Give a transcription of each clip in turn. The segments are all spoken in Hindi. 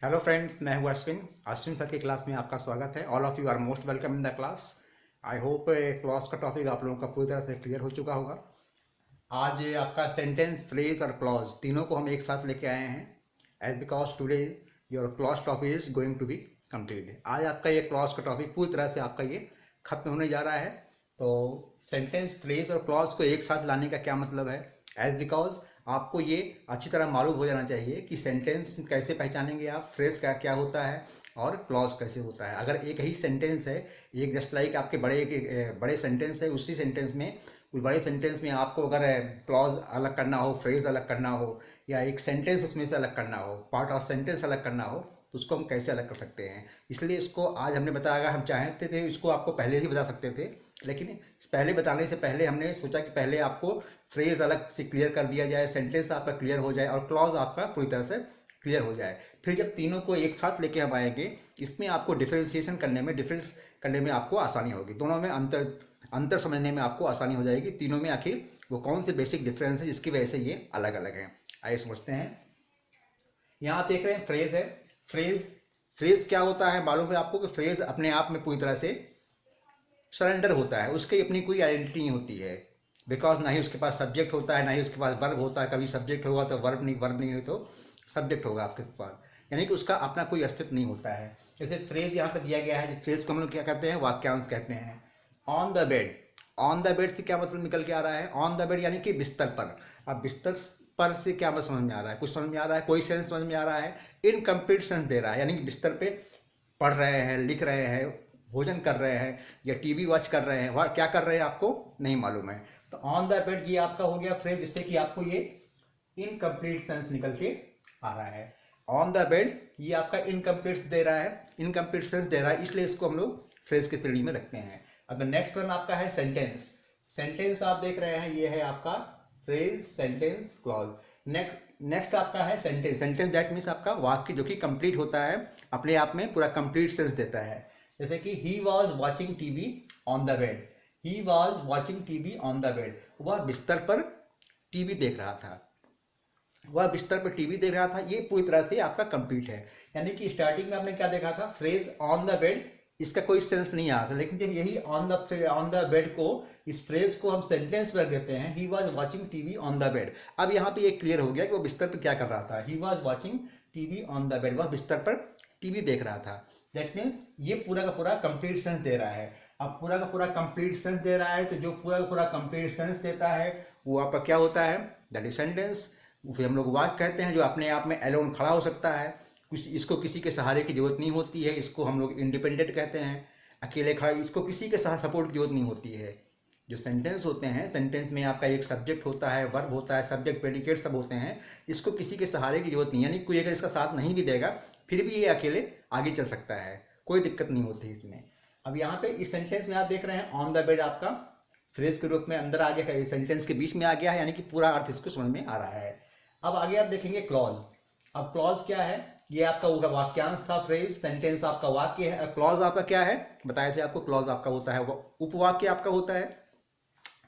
हेलो फ्रेंड्स, मैं हूं अश्विन सर की क्लास में आपका स्वागत है। All of you are most welcome in the class. I hope class का टॉपिक आप लोगों का पूरी तरह से क्लियर हो चुका होगा। आज आपका सेंटेंस, फ्रेज और क्लॉज तीनों को हम एक साथ लेके आए हैं as because today your clause topic is going to be complete. आज आपका ये क्लॉज का टॉपिक पूरी तरह से आपका ये खत्म होने जा रहा है। तो सेंटेंस, फ्रेज और क्लॉज को एक साथ लाने का क्या मतलब है, एज बिकॉज आपको ये अच्छी तरह मालूम हो जाना चाहिए कि सेंटेंस कैसे पहचानेंगे आप, फ्रेज का क्या होता है और क्लॉज कैसे होता है। अगर एक ही सेंटेंस है, एक जस्ट लाइक आपके बड़े सेंटेंस है, उसी सेंटेंस में उस बड़े सेंटेंस में आपको अगर क्लॉज अलग करना हो, फ्रेज अलग करना हो, या एक सेंटेंस उसमें से अलग करना हो, पार्ट ऑफ सेंटेंस अलग करना हो, तो उसको हम कैसे अलग कर सकते हैं। इसलिए इसको आज हमने बताया। अगर हम चाहते थे इसको आपको पहले ही बता सकते थे, लेकिन पहले बताने से पहले हमने सोचा कि पहले आपको फ्रेज अलग से क्लियर कर दिया जाए, सेंटेंस आपका क्लियर हो जाए और क्लॉज आपका पूरी तरह से क्लियर हो जाए। फिर जब तीनों को एक साथ लेके हम आएंगे, इसमें आपको डिफ्रेंसिएशन डिफरेंस करने में आपको आसानी होगी। दोनों में अंतर समझने में आपको आसानी हो जाएगी। तीनों में आखिर वो कौन से बेसिक डिफरेंस है जिसकी वजह से ये अलग अलग हैं। आइए समझते हैं। यहाँ आप देख रहे हैं फ्रेज है। फ्रेज फ्रेज क्या होता है मालूम है आपको कि फ्रेज अपने आप में पूरी तरह से सरेंडर होता है, उसकी अपनी कोई आइडेंटिटी नहीं होती है। बिकॉज ना ही उसके पास सब्जेक्ट होता है, ना ही उसके पास वर्ब होता है। कभी सब्जेक्ट होगा तो वर्ब नहीं हो तो सब्जेक्ट होगा आपके पास, यानी कि उसका अपना कोई अस्तित्व नहीं होता है। जैसे फ्रेज यहाँ पर दिया गया है, फ्रेज को हम लोग क्या कहते हैं, वाक्यांश कहते हैं। On the bed, on the bed से क्या मतलब निकल के आ रहा है, ऑन द बेड यानी कि बिस्तर पर। अब बिस्तर पर से क्या मतलब समझ में आ रहा है, कुछ समझ में आ रहा है, कोई सेंस समझ में आ रहा है, इनकम्प्लीट सेंस दे रहा है, यानी कि बिस्तर पे पढ़ रहे हैं, लिख रहे हैं, भोजन कर रहे हैं या टीवी वॉच कर रहे हैं, वह क्या कर रहे हैं आपको नहीं मालूम है। तो ऑन द बेड ये आपका हो गया फ्रेज, जिससे कि आपको ये इनकम्प्लीट सेंस निकल के आ रहा है। ऑन द बेड ये आपका इनकम्प्लीट दे रहा है, इनकम्प्लीट सेंस दे रहा है, इसलिए इसको हम लोग फ्रेज की श्रेणी में रखते हैं। अब नेक्स्ट वन आपका है सेंटेंस। सेंटेंस आप देख रहे हैं, ये है आपका फ्रेज, सेंटेंस, क्लॉज। नेक्स्ट आपका है सेंटेंस। सेंटेंस दैट मीन्स आपका वाक्य जो कि कंप्लीट होता है, अपने आप में पूरा कंप्लीट सेंस देता है। जैसे कि ही was watching TV on the bed, he was watching TV on the bed, वह बिस्तर पर टीवी देख रहा था, वह बिस्तर पर टीवी देख रहा था। ये पूरी तरह से आपका कंप्लीट है। यानी कि स्टार्टिंग में आपने क्या देखा था, फ्रेज ऑन द बेड, इसका कोई सेंस नहीं आता, लेकिन जब यही ऑन द बेड को, इस फ्रेज को हम सेंटेंस में देते हैं, ही was watching TV on the bed. अब यहाँ पे ये क्लियर हो गया कि वो बिस्तर पर क्या कर रहा था। ही was watching TV on the bed, वह बिस्तर पर टीवी देख रहा था। दैट मीन्स ये पूरा का पूरा कंप्लीट सेंस दे रहा है। अब पूरा का पूरा कंप्लीट सेंस दे रहा है, तो जो पूरा का पूरा कंप्लीट सेंस देता है वो आपका क्या होता है, दैट इज सेंटेंस। फिर हम लोग वाक्य कहते हैं, जो अपने आप में एलोन खड़ा हो सकता है, कुछ इसको किसी के सहारे की जरूरत नहीं होती है, इसको हम लोग इंडिपेंडेंट कहते हैं, अकेले खड़ा, इसको किसी के सपोर्ट की जरूरत नहीं होती है। जो सेंटेंस होते हैं, सेंटेंस में आपका एक सब्जेक्ट होता है, वर्ब होता है, सब्जेक्ट प्रेडिकेट सब होते हैं, इसको किसी के सहारे की जरूरत नहीं, यानी कोई अगर इसका साथ नहीं भी देगा फिर भी ये अकेले आगे चल सकता है, कोई दिक्कत नहीं होती इसमें। अब यहाँ पे इस सेंटेंस में आप देख रहे हैं ऑन द बेड आपका फ्रेज के रूप में अंदर आ गया है, सेंटेंस के बीच में आ गया है, यानी कि पूरा अर्थ इसको समझ में आ रहा है। अब आगे आप देखेंगे क्लॉज। अब क्लॉज क्या है, ये आपका वाक्यांश था, फ्रेज, सेंटेंस आपका वाक्य है। क्लॉज आपका क्या है, बताए थे आपको, क्लॉज आपका होता है उपवाक्य आपका होता है।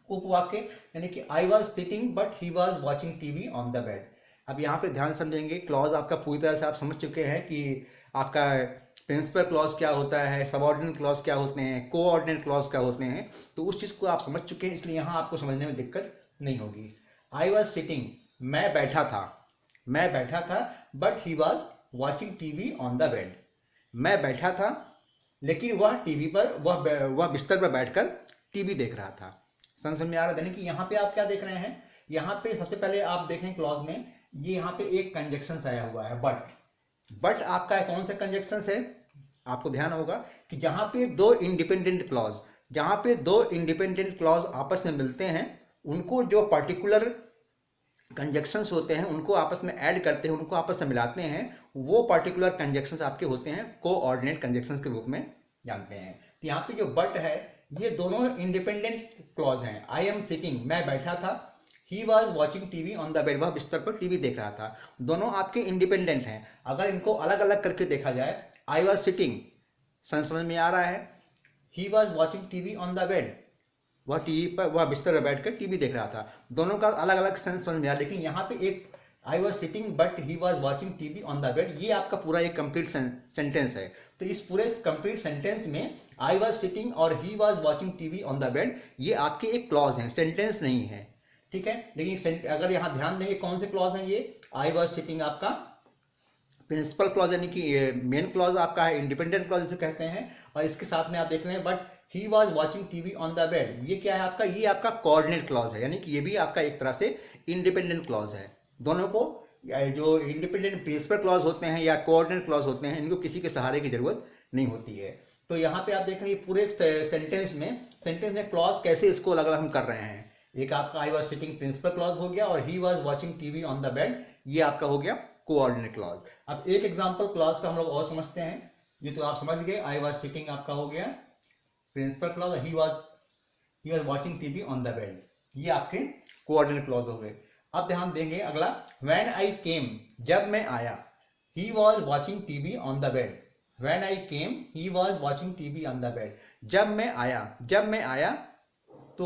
उपवाक्य यानी कि आई was sitting but he was watching TV on the bed. अब यहाँ पे ध्यान समझेंगे, क्लॉज आपका पूरी तरह से आप समझ चुके हैं कि आपका प्रिंसिपल क्लॉज क्या होता है, सबऑर्डिनेट क्लॉज क्या होते हैं, कोऑर्डिनेट क्लॉज क्या होते हैं, तो उस चीज़ को आप समझ चुके हैं, इसलिए यहाँ आपको समझने में दिक्कत नहीं होगी। आई वॉज सिटिंग, मैं बैठा था, मैं बैठा था, but he was watching TV on the bed. मैं बैठा था लेकिन वह टीवी पर, वह बिस्तर पर बैठकर टीवी देख रहा था। समझ में आ रहा है। यानी कि यहाँ पे आप क्या देख रहे हैं, यहाँ पे सबसे पहले आप देखें क्लॉज में, ये यहाँ पे एक कंजक्शन आया हुआ है, बट आपका कौन सा कंजक्शन है, आपको ध्यान होगा कि जहाँ पे दो इंडिपेंडेंट क्लॉज, जहाँ पे दो इंडिपेंडेंट क्लॉज आपस में मिलते हैं, उनको जो पर्टिकुलर कंजक्शंस होते हैं उनको आपस में ऐड करते हैं, उनको आपस में मिलाते हैं, वो पर्टिकुलर कंजक्शंस आपके होते हैं कोऑर्डिनेट कंजक्शंस के रूप में जानते हैं। तो यहाँ पे जो बट है, ये दोनों इंडिपेंडेंट क्लॉज हैं। आई एम सिटिंग, मैं बैठा था, ही was watching TV on the bed, वह बिस्तर पर टीवी देख रहा था। दोनों आपके इंडिपेंडेंट हैं। अगर इनको अलग अलग करके देखा जाए, आई वॉज सिटिंग समझ में आ रहा है, ही was watching TV on the bed, वह टीवी पर, वह बिस्तर पर बैठकर टीवी देख रहा था, दोनों का अलग अलग सेंस समझ में आया। लेकिन यहाँ पे एक आई was sitting but he was watching TV on the bed, ये आपका पूरा एक कंप्लीट सेंटेंस है। तो इस पूरे कंप्लीट सेंटेंस में आई वॉज सिटिंग और he was watching TV on the bed ये आपके एक क्लॉज हैं, सेंटेंस नहीं है, ठीक है। लेकिन अगर यहाँ ध्यान देंगे कौन से क्लॉज हैं, ये आई वॉज सिटिंग आपका प्रिंसिपल क्लॉज यानी कि मेन क्लॉज आपका है, इंडिपेंडेंट क्लॉज जिसे कहते हैं। और इसके साथ में आप देख रहे हैं but he was watching TV on the bed, ये क्या है आपका, ये आपका कोऑर्डिनेट क्लॉज है, यानी कि ये भी आपका एक तरह से इंडिपेंडेंट क्लॉज है। दोनों को जो इंडिपेंडेंट प्रिंसिपल क्लॉज होते हैं या कोऑर्डिनेट क्लॉज होते हैं, इनको किसी के सहारे की जरूरत नहीं होती है। तो यहाँ पे आप देख रहे हैं पूरे सेंटेंस में क्लॉज कैसे इसको अलग अलग हम कर रहे हैं। एक आपका I was sitting principal clause हो गया, और he was watching TV on the bed ये आपका हो गया कोऑर्डिनेट क्लॉज। अब एक एग्जाम्पल क्लॉज का हम लोग और समझते हैं, ये तो आप समझ गए, आई वॉज सिटिंग आपका हो गया principal clause, he was watching TV on the bed, ये आपके कोऑर्डिनेट क्लॉज हो गए। अब ध्यान देंगे अगला, व्हेन आई केम, जब मैं आया, ही was watching TV on the bed, when I came he was watching TV on the bed, जब मैं आया तो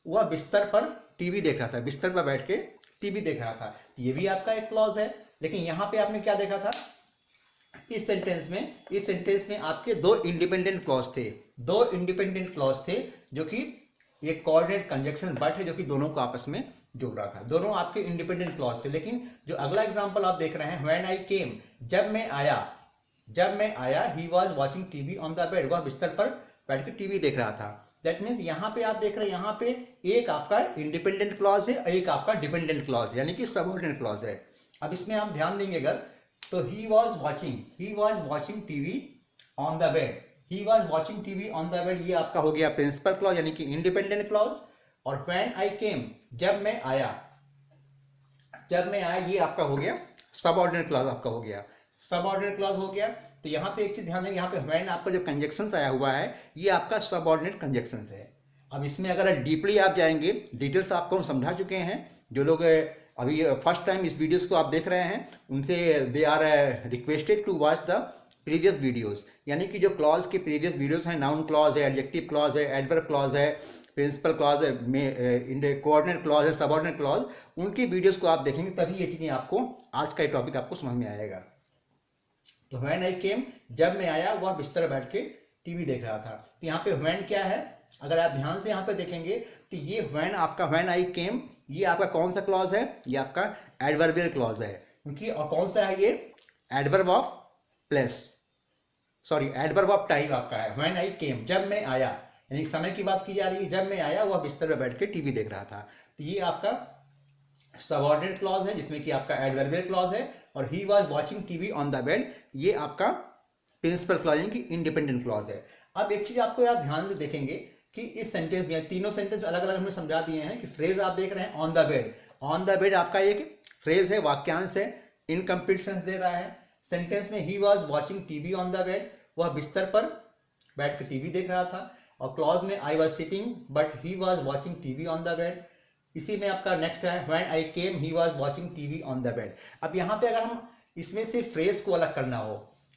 वह बिस्तर पर टीवी देख रहा था, बिस्तर पर बैठ के टीवी देख रहा था, तो ये भी आपका एक क्लॉज है। लेकिन यहाँ पे आपने क्या देखा था, इस सेंटेंस में आपके दो इंडिपेंडेंट क्लॉज थे, जो कि एक कोऑर्डिनेट कंजक्शन बट है जो कि दोनों को आपस में जोड़ रहा था, दोनों आपके इंडिपेंडेंट क्लॉज थे। लेकिन जो अगला एग्जांपल आप देख रहे हैं, व्हेन आई केम, जब मैं आया, ही was watching TV on the bed, वह बिस्तर पर बैठ के टीवी देख रहा था। दैट मीन्स यहाँ पे आप देख रहे हैं, यहाँ पे एक आपका इंडिपेंडेंट क्लॉज है, एक आपका डिपेंडेंट क्लॉज है, यानी कि सबऑर्डिनेट क्लॉज है। अब इसमें आप ध्यान देंगे अगर, तो ही was watching TV on the bed, he was watching TV on the bed, ये आपका हो गया प्रिंसिपल क्लॉज यानी कि इंडिपेंडेंट क्लॉज। और व्हेन आई केम, जब मैं आया, ये आपका हो गया सबऑर्डिनेट क्लॉज आपका हो गया, सबऑर्डिनेट क्लॉज हो गया। तो यहाँ पे एक चीज ध्यान देंगे, यहाँ पे व्हेन आपका जो कंजक्शंस आया हुआ है ये आपका सबऑर्डिनेट कंजक्शंस है। अब इसमें अगर डीपली आप जाएंगे, डिटेल्स आपको हम समझा चुके हैं, जो लोग अभी फर्स्ट टाइम इस वीडियोस को आप देख रहे हैं उनसे they are requested to watch the previous videos, यानी कि जो क्लॉज के प्रीवियस वीडियोस हैं, नाउन क्लॉज है, एडजेक्टिव क्लॉज है, एडवर्ब क्लॉज है, प्रिंसिपल क्लॉज है, कोऑर्डिनेट क्लॉज है, सबऑर्डिनेट क्लॉज, उनकी वीडियोस को आप देखेंगे तभी ये चीज़ें आपको, आज का टॉपिक आपको समझ में आएगा। तो व्हेन आई केम, जब मैं आया, वह बिस्तर बैठ के टीवी देख रहा था। तो यहाँ पे व्हेन क्या है, अगर आप ध्यान से यहाँ पे देखेंगे तो ये व्हेन आई केम, ये आपका कौन सा क्लॉज है, ये आपका एडवर्बियल क्लॉज है, क्योंकि और कौन सा है ये, adverb of place, sorry adverb of time आपका है। व्हेन आई केम, जब मैं आया, यानी समय की बात की जा रही है, जब मैं आया वह बिस्तर पर बैठ के टीवी देख रहा था, तो ये आपका सबऑर्डिनेट क्लॉज है, जिसमें कि आपका एडवर्बियल क्लॉज है। और he was watching TV on the bed, ये आपका प्रिंसिपल क्लॉज यानी कि इंडिपेंडेंट क्लॉज है। अब एक चीज आपको यार ध्यान से देखेंगे कि इस सेंटेंस में, तीनों सेंटेंस अलग अलग हमने समझा दिए हैं कि फ्रेज आप देख रहे हैं on the bed, on the bed आपका एक फ्रेज है, वाक्यांश है, इनकम्प्लीट सेंस दे रहा है। सेंटेंस में ही was watching TV on the bed, वह बिस्तर पर बैठ कर टीवी देख रहा था। और क्लॉज में आई was sitting but he was watching TV on the bed. इसी में आपका नेक्स्ट है when I came he was watching TV on the bed. अब यहाँ पे अगर हम इसमें से फ्रेज को अलग करना हो,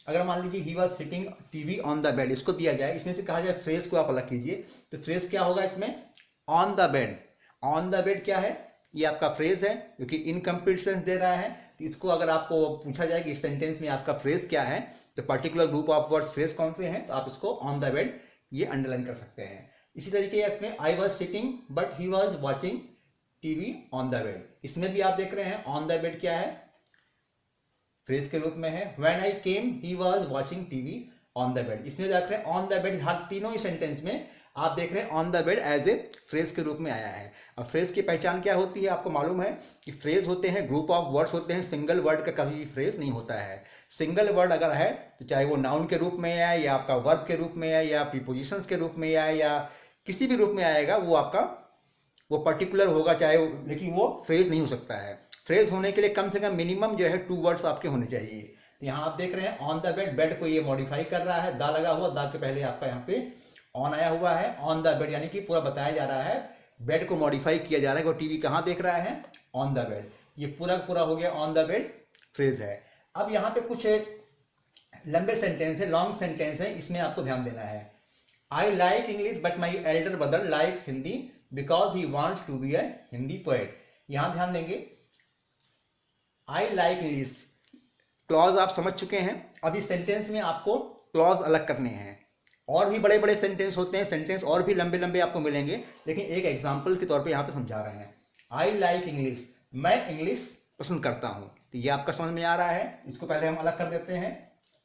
अगर मान लीजिए he was sitting TV on the bed इसको दिया जाए, इसमें से कहा जाए फ्रेज को आप अलग कीजिए, तो फ्रेज क्या होगा इसमें, on the bed. On the bed क्या है, ये आपका फ्रेज है क्योंकि इनकम्प्लीट सेंस दे रहा है। तो इसको अगर आपको पूछा जाए कि इस सेंटेंस में आपका फ्रेज क्या है, तो particular group of words phrase कौन से हैं, तो आप इसको ऑन द बेड ये अंडरलाइन कर सकते हैं। इसी तरीके इसमें आई was sitting but he was watching TV on the bed, इसमें भी आप देख रहे हैं ऑन द बेड क्या है, फ्रेज के रूप में है। When I came he was watching TV on the bed, इसमें देख रहे हैं ऑन द बेड, हर तीनों ही सेंटेंस में आप देख रहे हैं on the bed as a phrase के रूप में आया है। और फ्रेज की पहचान क्या होती है, आपको मालूम है कि फ्रेज होते हैं, ग्रुप ऑफ वर्ड्स होते हैं, सिंगल वर्ड का कभी भी फ्रेज नहीं होता है। सिंगल वर्ड अगर है तो चाहे वो नाउन के रूप में आए या आपका वर्ब के रूप में आए या प्रीपोजिशंस के रूप में आए या किसी भी रूप में आएगा, वो आपका वो पर्टिकुलर होगा, चाहे लेकिन वो फ्रेज नहीं हो सकता है। फ्रेज होने के लिए कम से कम मिनिमम जो है 2 वर्ड्स आपके होने चाहिए। तो यहाँ आप देख रहे हैं ऑन द बेड, बेड को ये मॉडिफाई कर रहा है, दा लगा हुआ, दा के पहले आपका यहाँ पे ऑन आया हुआ है, ऑन द बेड, यानी कि पूरा बताया जा रहा है, बेड को मॉडिफाई किया जा रहा है, वो टीवी कहाँ देख रहा है, ऑन द बेड। ये पूरा हो गया ऑन द बेड फ्रेज है। अब यहाँ पे कुछ लंबे सेंटेंस है, लॉन्ग सेंटेंस है, इसमें आपको ध्यान देना है। I like English but my elder brother likes Hindi because he wants to be a Hindi poet. यहाँ ध्यान देंगे, आई लाइक इंग्लिश। क्लॉज आप समझ चुके हैं। अब इस सेंटेंस में आपको क्लॉज अलग करने हैं। और भी बड़े बड़े सेंटेंस होते हैं, सेंटेंस और भी लंबे लंबे आपको मिलेंगे, लेकिन एक एग्जाम्पल के तौर पे यहाँ पे समझा रहे हैं। आई लाइक इंग्लिश, मैं इंग्लिश पसंद करता हूँ। तो ये आपका समझ में आ रहा है। इसको पहले हम अलग कर देते हैं।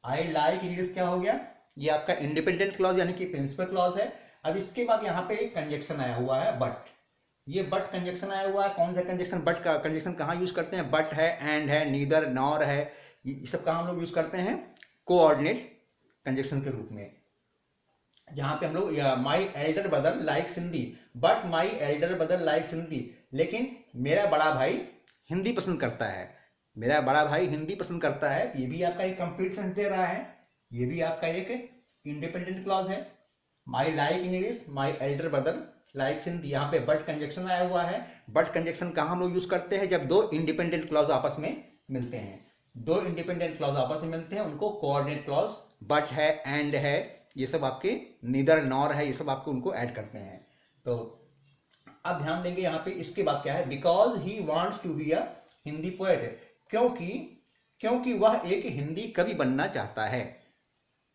आई लाइक इंग्लिश क्या हो गया, ये आपका इंडिपेंडेंट क्लॉज यानी कि प्रिंसिपल क्लॉज है। अब इसके बाद यहाँ पे एक कंजक्शन आया हुआ है बट। ये बट कंजक्शन आया हुआ है। कौन सा कंजक्शन? बट का कंजक्शन कहाँ यूज करते हैं? बट है, एंड है, नीदर, नॉर है, ये सब कहाँ हम लोग यूज करते हैं? कोऑर्डिनेट कंजक्शन के रूप में। जहां पे हम लोग माई elder brother like Hindi, but my elder brother like Hindi, लेकिन मेरा बड़ा भाई हिंदी पसंद करता है। मेरा बड़ा भाई हिंदी पसंद करता है, ये भी आपका एक कंप्लीट सेंस दे रहा है। ये भी आपका एक इंडिपेंडेंट क्लॉज है। My like English, my elder brother like Hindi, यहाँ पे बट कंजक्शन आया हुआ है। बट कंजक्शन कहाँ हम लोग यूज करते हैं? जब दो इंडिपेंडेंट क्लॉज आपस में मिलते हैं। दो इंडिपेंडेंट क्लॉज आपस में मिलते हैं, उनको कोऑर्डिनेट क्लॉज, बट है, एंड है, ये सब आपके, नीदर, नॉर है, ये सब आपको उनको ऐड करते हैं। तो अब ध्यान देंगे यहाँ पे इसके बाद क्या है, because he wants to be a Hindi poet, क्योंकि वह एक हिंदी कवि बनना चाहता है।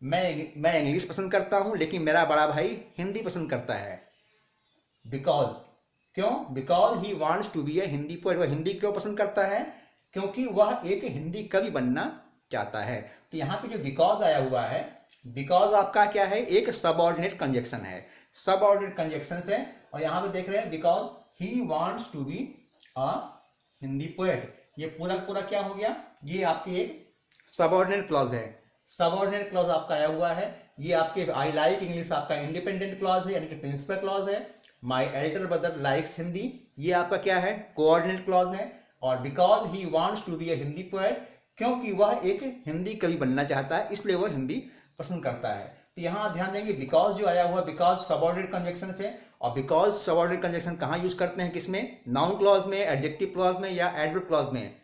मैं इंग्लिश पसंद करता हूं, लेकिन मेरा बड़ा भाई हिंदी पसंद करता है। बिकॉज, क्यों? Because he wants to be a Hindi poet, वह हिंदी क्यों पसंद करता है? क्योंकि वह एक हिंदी कवि बनना चाहता है। तो यहाँ पे जो बिकॉज आया हुआ है, बिकॉज आपका क्या है? एक सबऑर्डिनेट कंजक्शन है। सबऑर्डिनेट कंजक्शन है, और यहाँ पे देख रहे हैं because he wants to be a Hindi poet, ये पूरा पूरा क्या हो गया? ये आपकी एक सबऑर्डिनेट क्लॉज है। सबऑर्डिनेट क्लॉज आपका आया हुआ है। ये आपके आई लाइक इंग्लिश आपका इंडिपेंडेंट क्लॉज है, यानी कि प्रिंसिपल क्लॉज है। My elder brother likes Hindi, ये आपका क्या है? कोऑर्डिनेट क्लॉज है। और because he wants to be a Hindi poet, क्योंकि वह एक हिंदी कवि बनना चाहता है, इसलिए वह हिंदी पसंद करता है। तो यहाँ ध्यान देंगे बिकॉज जो आया हुआ, बिकॉज सबऑर्डिनेट कंजक्शन से, और बिकॉज सबऑर्डिनेट कंजक्शन कहाँ यूज करते हैं? किसमें? नाउन क्लॉज में, एडजेक्टिव क्लॉज में, या एडवर्ब क्लॉज में।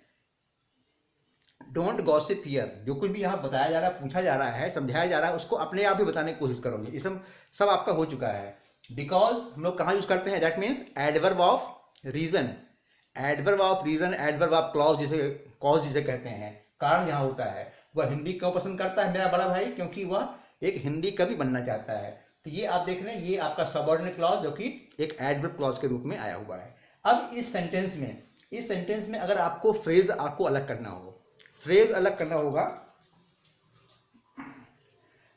डोंट गॉसिप हियर, जो कुछ भी यहाँ बताया जा रहा है, पूछा जा रहा है, समझाया जा रहा है, उसको अपने आप ही बताने की कोशिश करोगे। ये सब आपका हो चुका है। बिकॉज हम लोग कहाँ यूज करते हैं? That means adverb of reason. Adverb of reason, adverb of clause, जिसे कॉज जिसे कहते हैं, कारण यहाँ होता है। वह हिंदी क्यों पसंद करता है मेरा बड़ा भाई? क्योंकि वह एक हिंदी कवि बनना चाहता है। तो ये आप देख रहे हैं, ये आपका सबऑर्डिनेट क्लॉज जो कि एक एडवर्ब क्लॉज के रूप में आया हुआ है। अब इस सेंटेंस में अगर आपको फ्रेज आपको अलग करना हो, फ्रेज अलग करना होगा,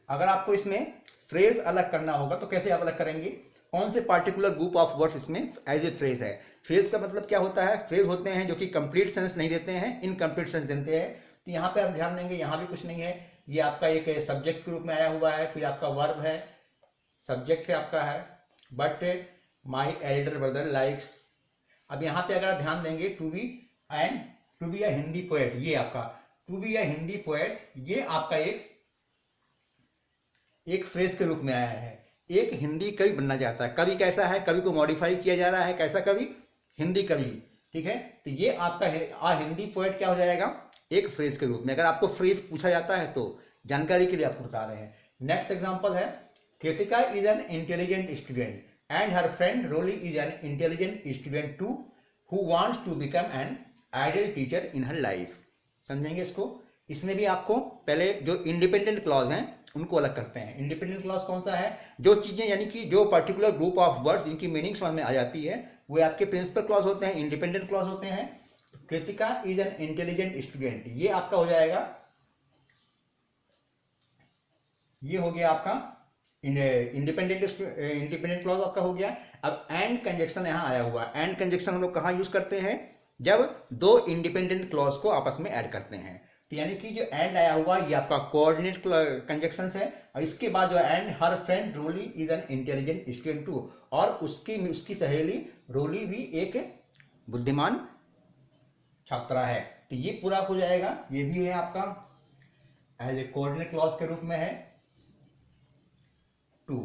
अगर आपको इसमें फ्रेज अलग करना होगा तो कैसे आप अलग करेंगे? कौन से पार्टिकुलर ग्रुप ऑफ वर्ड्स इसमें एज ए फ्रेज है? फ्रेज का मतलब क्या होता है? फ्रेज होते हैं जो कि कंप्लीट सेंस नहीं देते हैं, इनकम्प्लीट सेंस देते हैं। तो यहाँ पे आप ध्यान देंगे, यहाँ भी कुछ नहीं है। ये आपका एक सब्जेक्ट के रूप में आया हुआ है, फिर आपका वर्ब है, सब्जेक्ट है आपका है, but my elder brother likes. अब यहाँ पे अगर आप ध्यान देंगे, to be and to be a Hindi poet, ये आपका to be a Hindi poet, ये आपका एक फ्रेज के रूप में आया है। एक हिंदी कवि बनना चाहता है। कवि कैसा है? कवि को मॉडिफाई किया जा रहा है। कैसा कवि? हिंदी कवि। ठीक है, तो ये आपका है हिंदी पोएट क्या हो जाएगा? एक फ्रेज के रूप में। अगर आपको फ्रेज पूछा जाता है तो जानकारी के लिए आपको बता रहे हैं। नेक्स्ट एग्जांपल है, Kritika is an intelligent student and her friend Roli is an intelligent student too who wants to become an ideal teacher in her life. समझेंगे इसको। इसमें भी आपको पहले जो इंडिपेंडेंट क्लॉज हैं उनको अलग करते हैं। इंडिपेंडेंट क्लॉज कौन सा है? जो चीजें यानी कि जो पर्टिकुलर ग्रुप ऑफ वर्ड्स जिनकी मीनिंग समझ में आ जाती है, वो आपके प्रिंसिपल क्लॉज होते हैं, इंडिपेंडेंट क्लॉज होते हैं। Kritika is an intelligent student, ये आपका हो जाएगा, ये हो गया आपका इंडिपेंडेंट क्लॉज आपका हो गया। अब एंड कंजक्शन यहाँ आया हुआ है। एंड कंजक्शन हम लोग कहाँ यूज करते हैं? जब दो इंडिपेंडेंट क्लॉज को आपस में ऐड करते हैं। तो यानी कि जो एंड आया हुआ ये आपका कोऑर्डिनेट कंजक्शन है, और इसके बाद जो and her friend Roli is an intelligent student too, और उसकी सहेली रोली भी एक बुद्धिमान छात्रा है। तो ये पूरा हो जाएगा। ये भी है आपका एज ए कोऑर्डिनेट क्लॉज के रूप में है टू।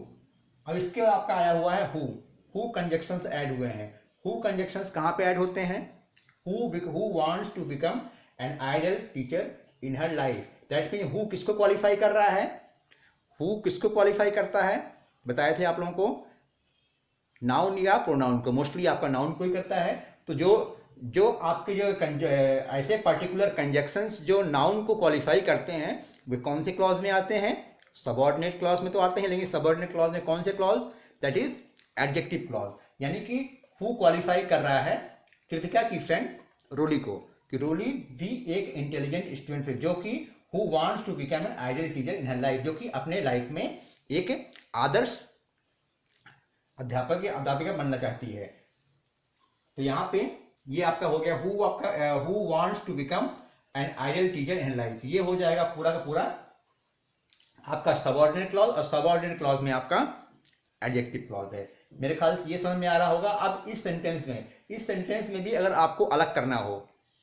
अब इसके बाद आपका आया हुआ है हु कंजक्शंस ऐड हुए हैं। हु कंजक्शंस कहाँ पे ऐड होते हैं? Who wants to become an ideal teacher in her life. That mean who किसको क्वालिफाई कर रहा है? हु किसको क्वालिफाई करता है? बताए थे आप लोगों को, नाउन या प्रोनाउन को। मोस्टली आपका नाउन को ही करता है। तो जो जो आपके जो ऐसे पर्टिकुलर कंजक्शंस जो नाउन को क्वालिफाई करते हैं वे कौन से क्लॉज में आते हैं? सबऑर्डिनेट क्लॉज में तो आते हैं, लेकिन सबऑर्डिनेट क्लॉज में कौन से clause? That is adjective clause. यानी कि हु क्वालिफाई कर रहा है कृतिका की फ्रेंड रोली को कि रोली भी एक इंटेलिजेंट स्टूडेंट है, जो कि who wants to become an ideal teacher in her life, जो कि अपने लाइफ में एक आदर्श अध्यापक या अध्यापिका बनना चाहती है। तो यहाँ पे ये आपका हो गया who wants to become an ideal teacher in life. ये हो जाएगा पूरा का पूरा आपका सबऑर्डिनेट क्लॉज, और सबऑर्डिनेट क्लॉज में आपका एडजेक्टिव क्लॉज है। मेरे ख्याल से ये समझ में आ रहा होगा। अब इस सेंटेंस में भी अगर आपको अलग करना हो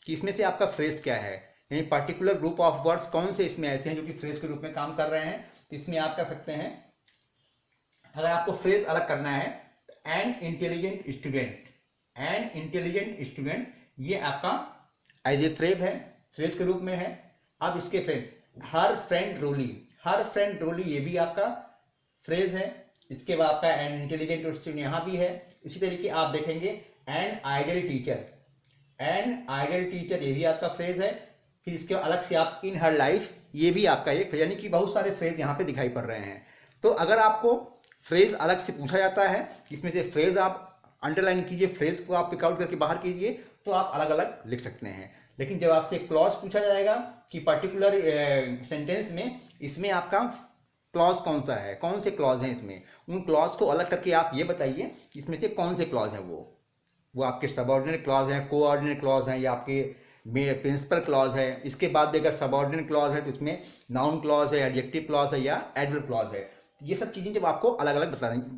कि इसमें से आपका फ्रेज क्या है, यानी पर्टिकुलर ग्रुप ऑफ वर्ड्स कौन से इसमें ऐसे हैं जो कि फ्रेज के रूप में काम कर रहे हैं, तो इसमें आप कर सकते हैं, अगर आपको फ्रेज अलग करना है, एन इंटेलिजेंट स्टूडेंट, ये आपका एज ए फ्रेज है, फ्रेज के रूप में है। अब इसके फ्रेंड हर फ्रेंड रोली, ये भी आपका फ्रेज है। इसके बाद आपका एन इंटेलिजेंट स्टूडेंट यहाँ भी है। इसी तरीके आप देखेंगे एन आइडियल टीचर, ये भी आपका फ्रेज है। फिर इसके अलग से आप इन हर लाइफ, ये भी आपका एक, यानी कि बहुत सारे फ्रेज यहाँ पे दिखाई पड़ रहे हैं। तो अगर आपको फ्रेज अलग से पूछा जाता है, इसमें से फ्रेज आप अंडरलाइन कीजिए, फ्रेज को आप पिकआउट करके बाहर कीजिए, तो आप अलग अलग लिख सकते हैं। लेकिन जब आपसे क्लॉज पूछा जाएगा कि पर्टिकुलर सेंटेंस में इसमें आपका क्लॉज कौन सा है, कौन से क्लॉज हैं इसमें, उन क्लॉज को अलग करके आप ये बताइए इसमें से कौन से क्लॉज हैं। वो आपके सबऑर्डिनेट क्लॉज हैं, कोऑर्डिनेट क्लॉज हैं, या आपके प्रिंसिपल क्लॉज है। इसके बाद अगर सबऑर्डिनेट क्लॉज है तो इसमें नाउन क्लॉज है, एडजेक्टिव क्लॉज है, या एडवर्ब क्लॉज है। ये सब चीज़ें जब आपको अलग अलग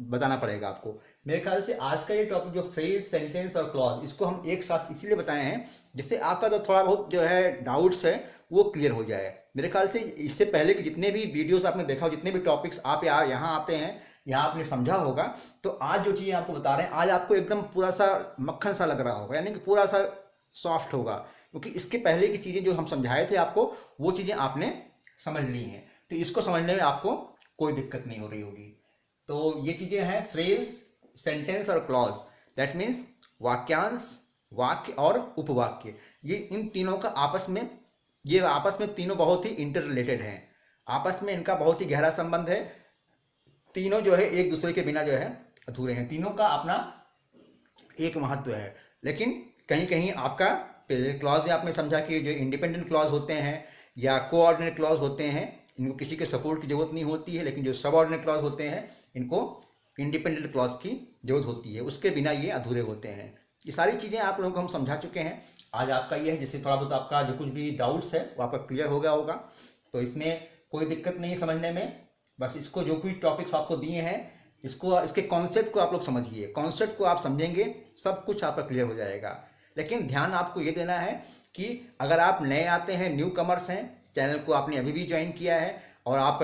बताना पड़ेगा आपको। मेरे ख्याल से आज का ये टॉपिक जो फ्रेज, सेंटेंस और क्लॉज, इसको हम एक साथ इसीलिए बताए हैं जिससे आपका जो थोड़ा बहुत जो है डाउट्स है वो क्लियर हो जाए। मेरे ख्याल से इससे पहले कि जितने भी वीडियोस आपने देखा हो, जितने भी टॉपिक्स आप यहाँ आते हैं, यहाँ आपने समझा होगा, तो आज जो चीज़ें आपको बता रहे हैं, आज आपको एकदम पूरा सा मक्खन सा लग रहा होगा, यानी कि पूरा सा सॉफ्ट होगा, क्योंकि इसके पहले की चीज़ें जो हम समझाए थे आपको, वो चीज़ें आपने समझ ली हैं। तो इसको समझने में आपको कोई दिक्कत नहीं हो रही होगी। तो ये चीज़ें हैं फ्रेज, सेंटेंस और क्लॉज, दैट मीन्स वाक्यांश, वाक्य और उपवाक्य। ये इन तीनों का आपस में तीनों बहुत ही इंटर रिलेटेड हैं, आपस में इनका बहुत ही गहरा संबंध है। तीनों जो है एक दूसरे के बिना जो है अधूरे हैं, तीनों का अपना एक महत्व है। लेकिन कहीं कहीं आपका क्लॉज में आपने समझा कि जो इंडिपेंडेंट क्लॉज होते हैं या कोऑर्डिनेट क्लॉज होते हैं, इनको किसी के सपोर्ट की जरूरत नहीं होती है, लेकिन जो सबऑर्डिनेट क्लॉज होते हैं इनको इंडिपेंडेंट क्लॉज की जरूरत होती है, उसके बिना ये अधूरे होते हैं। ये सारी चीज़ें आप लोगों को हम समझा चुके हैं। आज आपका ये है जिससे थोड़ा बहुत आपका जो कुछ भी डाउट्स है वो आपका क्लियर हो गया होगा। तो इसमें कोई दिक्कत नहीं समझने में, बस इसको जो कुछ टॉपिक्स आपको दिए हैं इसके कॉन्सेप्ट को आप लोग समझिए, कॉन्सेप्ट को आप समझेंगे सब कुछ आपका क्लियर हो जाएगा। लेकिन ध्यान आपको ये देना है कि अगर आप नए आते हैं, न्यू कमर्स हैं, चैनल को आपने अभी भी ज्वाइन किया है और आप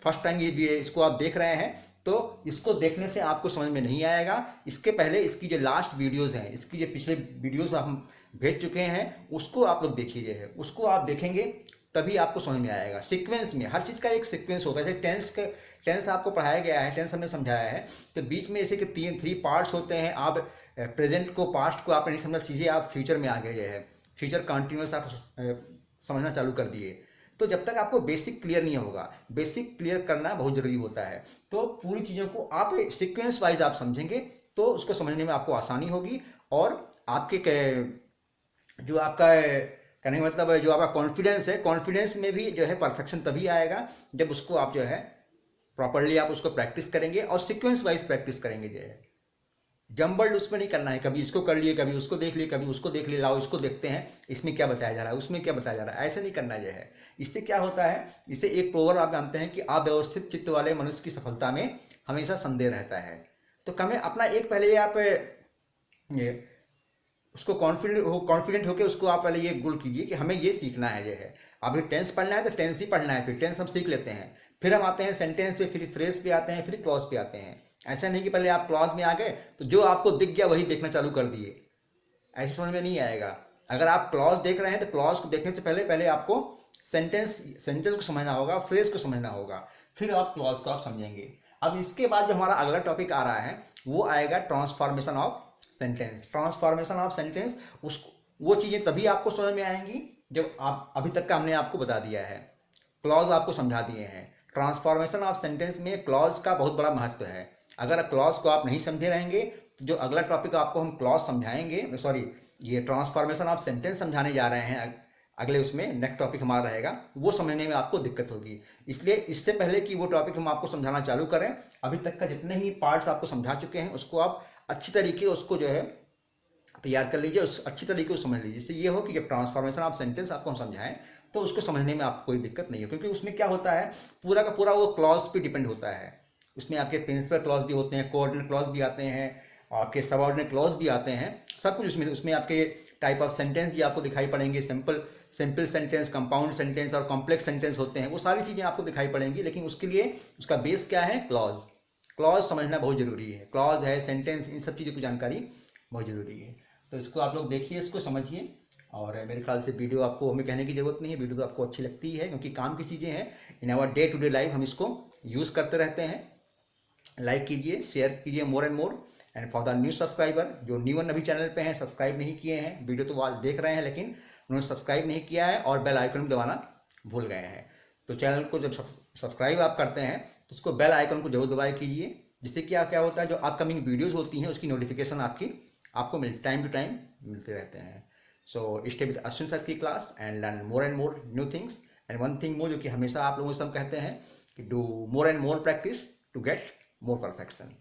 फर्स्ट टाइम ये इसको आप देख रहे हैं, तो इसको देखने से आपको समझ में नहीं आएगा। इसके पहले इसकी जो लास्ट वीडियोस हैं, इसकी जो पिछले वीडियोस हम भेज चुके हैं, उसको आप लोग देखिए, उसको आप देखेंगे तभी आपको समझ में आएगा। सीक्वेंस में हर चीज़ का एक सीक्वेंस होता है। जैसे टेंस आपको पढ़ाया गया है, टेंस हमने समझाया है, तो बीच में ऐसे कि 3 पार्ट्स होते हैं। आप प्रेजेंट को, पास्ट को आपने नहीं समझा, चीज़ें आप फ्यूचर में आ गए हैं, फ्यूचर कंटिन्यूस आप समझना चालू कर दिए। तो जब तक आपको बेसिक क्लियर नहीं होगा, बेसिक क्लियर करना बहुत ज़रूरी होता है। तो पूरी चीज़ों को आप सीक्वेंस वाइज आप समझेंगे तो उसको समझने में आपको आसानी होगी, और आपके जो आपका कहने का मतलब जो आपका कॉन्फिडेंस है, कॉन्फिडेंस में भी जो है परफेक्शन तभी आएगा जब उसको आप जो है प्रॉपरली आप उसको प्रैक्टिस करेंगे और सीक्वेंस वाइज प्रैक्टिस करेंगे। जो है जंबल्ड उसमें नहीं करना है, कभी इसको कर लिए, कभी उसको देख लिए, कभी उसको देख लिए, लाओ इसको देखते हैं इसमें क्या बताया जा रहा है, उसमें क्या बताया जा रहा है, ऐसे नहीं करना जो है। इससे क्या होता है, इससे एक प्रोवर्ब आप जानते हैं कि अव्यवस्थित चित्त वाले मनुष्य की सफलता में हमेशा संदेह रहता है। तो कमें अपना एक पहले आप ये उसको कॉन्फिडेंट होकर उसको आप पहले ये गोल कीजिए कि हमें ये सीखना है। जो है अभी टेंस पढ़ना है तो टेंस ही पढ़ना है, फिर टेंस हम सीख लेते हैं, फिर हम आते हैं सेंटेंस पे, फिर फ्रेज पे आते हैं, फिर क्लॉज पे आते हैं। ऐसा नहीं कि पहले आप क्लॉज में आ गए तो जो आपको दिख गया वही देखना चालू कर दिए, ऐसे समझ में नहीं आएगा। अगर आप क्लॉज देख रहे हैं तो क्लॉज को देखने से पहले आपको सेंटेंस को समझना होगा, फ्रेज को समझना होगा, फिर आप क्लॉज को आप समझेंगे। अब इसके बाद जो हमारा अगला टॉपिक आ रहा है वो आएगा transformation of sentence, transformation of sentence, उसको वो चीज़ें तभी आपको समझ में आएंगी जब आप अभी तक का हमने आपको बता दिया है, क्लॉज आपको समझा दिए हैं। ट्रांसफॉर्मेशन ऑफ सेंटेंस में क्लॉज का बहुत बड़ा महत्व है। अगर क्लॉज को आप नहीं समझे रहेंगे तो जो अगला टॉपिक आपको हम क्लॉज समझाएंगे, सॉरी ये ट्रांसफॉर्मेशन ऑफ सेंटेंस समझाने जा रहे हैं अगले उसमें, नेक्स्ट टॉपिक हमारा रहेगा, वो समझने में आपको दिक्कत होगी। इसलिए इससे पहले कि वो टॉपिक हम आपको समझाना चालू करें, अभी तक का जितने ही पार्ट्स आपको समझा चुके हैं उसको आप अच्छी तरीके उसको जो है तैयार कर लीजिए, उस अच्छी तरीके से समझ लीजिए, जिससे ये हो कि जब ट्रांसफॉर्मेशन ऑफ सेंटेंस आपको हम समझाएं तो उसको समझने में आपको कोई दिक्कत नहीं हो, क्योंकि उसमें क्या होता है पूरा का पूरा वो क्लॉज पे डिपेंड होता है। उसमें आपके प्रिंसिपल क्लॉज भी होते हैं, कोऑर्डिनेट क्लॉज भी आते हैं, आपके सबऑर्डिनेट क्लॉज भी आते हैं, सब कुछ उसमें आपके टाइप ऑफ सेंटेंस भी आपको दिखाई पड़ेंगे, सिंपल सेंटेंस, कंपाउंड सेंटेंस और कॉम्प्लेक्स सेंटेंस होते हैं, वो सारी चीज़ें आपको दिखाई पड़ेंगी। लेकिन उसके लिए उसका बेस क्या है? क्लॉज। क्लॉज समझना बहुत ज़रूरी है, क्लॉज है, सेंटेंस, इन सब चीज़ों की जानकारी बहुत ज़रूरी है। तो इसको आप लोग देखिए, इसको समझिए, और मेरे ख्याल से वीडियो आपको हमें कहने की ज़रूरत नहीं है, वीडियो तो आपको अच्छी लगती है क्योंकि काम की चीज़ें हैं, in our day to day life हम इसको यूज़ करते रहते हैं। लाइक कीजिए, शेयर कीजिए मोर and more. And for the new subscriber, जो न्यू अभी चैनल पे हैं, सब्सक्राइब नहीं किए हैं, वीडियो तो आज देख रहे हैं लेकिन उन्होंने सब्सक्राइब नहीं किया है और बेल आइकन भी दबाना भूल गए हैं, तो चैनल को जब सब्सक्राइब आप करते हैं तो उसको बेल आइकन को जरूर दबाए कीजिए, जिससे कि क्या होता है जो अपकमिंग वीडियोज़ होती हैं उसकी नोटिफिकेशन आपको टाइम टू टाइम मिलते रहते हैं। So stay with Ashwin sir की class and learn more and more new things. And one thing more, जो कि हमेशा आप लोगों से हम कहते हैं कि do more and more practice to get more perfection.